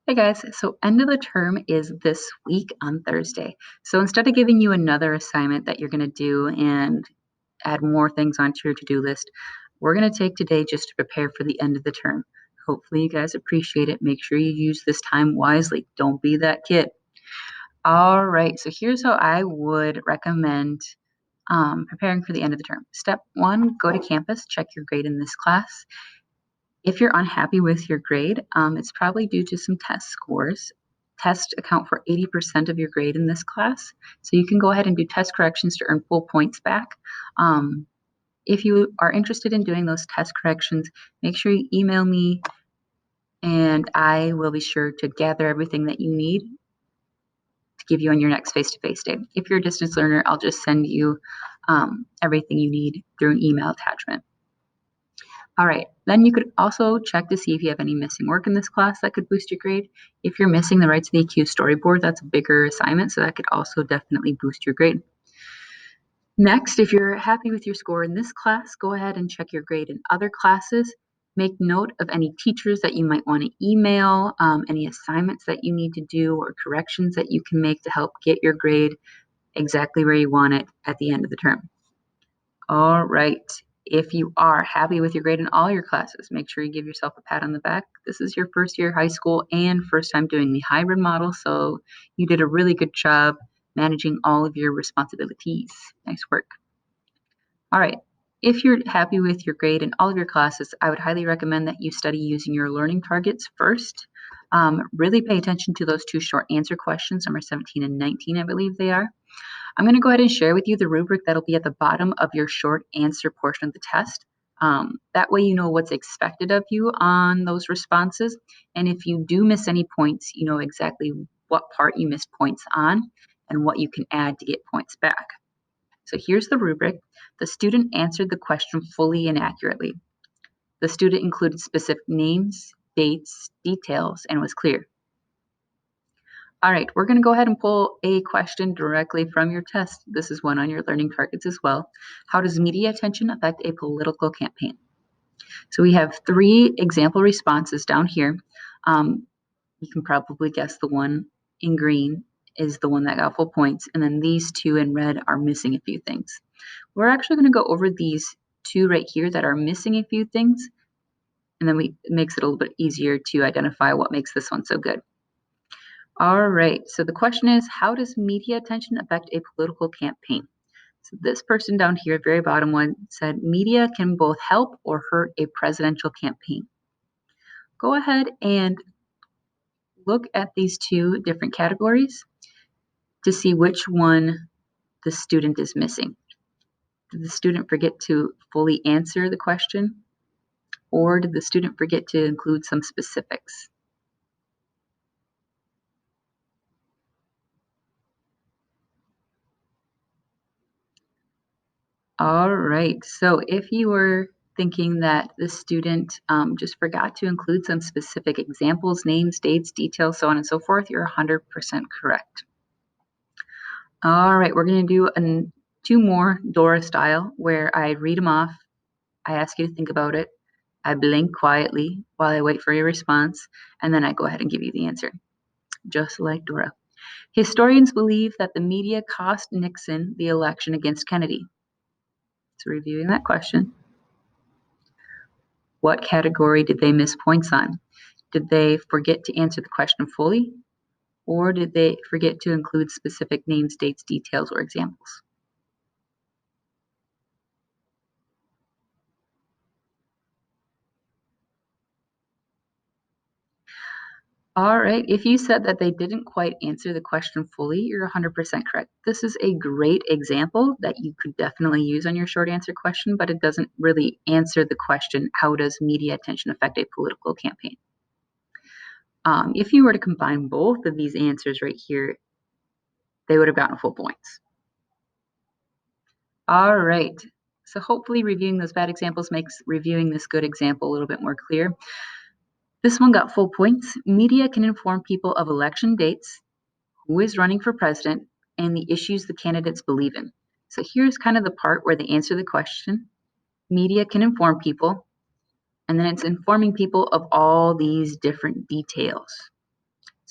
Hey guys, so end of the term is this week on Thursday. So instead of giving you another assignment that you're going to do and add more things onto your to do list, we're going to take today just to prepare for the end of the term. Hopefully, you guys appreciate it. Make sure you use this time wisely. Don't be that kid. All right, so here's how I would recommend preparing for the end of the term. Step one, go to campus, check your grade in this class. If you're unhappy with your grade, it's probably due to some test scores. Tests account for 80% of your grade in this class, so you can go ahead and do test corrections to earn full points back. Um, if you are interested in doing those test corrections, make sure you email me and I will be sure to gather everything that you need to give you on your next face-to-face day. If you're a distance learner, I'll just send you everything you need through an email attachment. All right, then you could also check to see if you have any missing work in this class that could boost your grade. If you're missing the Right to the EQ storyboard, that's a bigger assignment, so that could also definitely boost your grade. Next, if you're happy with your score in this class, go ahead and check your grade in other classes. Make note of any teachers that you might want to email, any assignments that you need to do, or corrections that you can make to help get your grade exactly where you want it at the end of the term. All right. If you are happy with your grade in all your classes, make sure you give yourself a pat on the back. This is your first year of high school and first time doing the hybrid model, so you did a really good job managing all of your responsibilities. Nice work. All right. If you're happy with your grade in all of your classes, I would highly recommend that you study using your learning targets first. Really pay attention to those two short answer questions, number 17 and 19, I believe they are. I'm going to go ahead and share with you the rubric that'll be at the bottom of your short answer portion of the test. That way you know what's expected of you on those responses. And if you do miss any points, you know exactly what part you missed points on and what you can add to get points back. So here's the rubric. The student answered the question fully and accurately. The student included specific names, dates, details, and was clear. All right, we're going to go ahead and pull a question directly from your test. This is one on your learning targets as well. How does media attention affect a political campaign? So we have 3 example responses down here. You can probably guess the one in green is the one that got full points, and then these 2 in red are missing a few things. We're actually going to go over these 2 right here that are missing a few things, and then it makes it a little bit easier to identify what makes this one so good. All right, so the question is, how does media attention affect a political campaign? So this person down here, very bottom one, said media can both help or hurt a presidential campaign. Go ahead and look at these 2 different categories to see which one the student is missing. Did the student forget to fully answer the question, or did the student forget to include some specifics? All right. So if you were thinking that the student just forgot to include some specific examples, names, dates, details, so on and so forth, you're 100% correct. All right, we're going to do 2 more Dora style where I read them off. I ask you to think about it. I blink quietly while I wait for your response, and then I go ahead and give you the answer, just like Dora. Historians believe that the media cost Nixon the election against Kennedy. So reviewing that question. What category did they miss points on? Did they forget to answer the question fully, or did they forget to include specific names, dates, details, or examples? All right, if you said that they didn't quite answer the question fully, you're 100% correct. This is a great example that you could definitely use on your short answer question, but it doesn't really answer the question, how does media attention affect a political campaign? If you were to combine both of these answers right here, they would have gotten full points. All right. So hopefully reviewing those bad examples makes reviewing this good example a little bit more clear. This one got full points. Media can inform people of election dates, who is running for president, and the issues the candidates believe in. So here's kind of the part where they answer the question. Media can inform people, and then it's informing people of all these different details.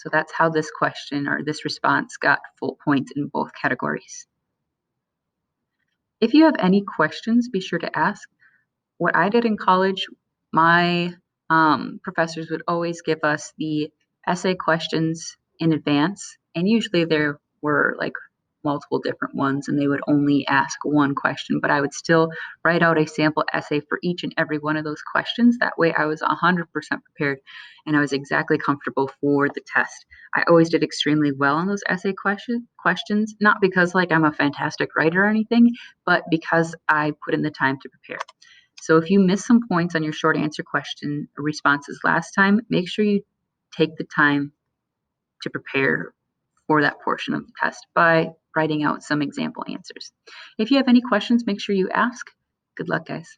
So that's how this question or this response got full points in both categories. If you have any questions, be sure to ask. What I did in college, my professors would always give us the essay questions in advance, and usually there were like multiple different ones, and they would only ask one question, but I would still write out a sample essay for each and every one of those questions. That way I was 100% prepared and I was exactly comfortable for the test. I always did extremely well on those essay questions, not because like I'm a fantastic writer or anything, but because I put in the time to prepare. So if you miss some points on your short answer question responses last time, make sure you take the time to prepare for that portion of the test by writing out some example answers. If you have any questions, make sure you ask. Good luck, guys.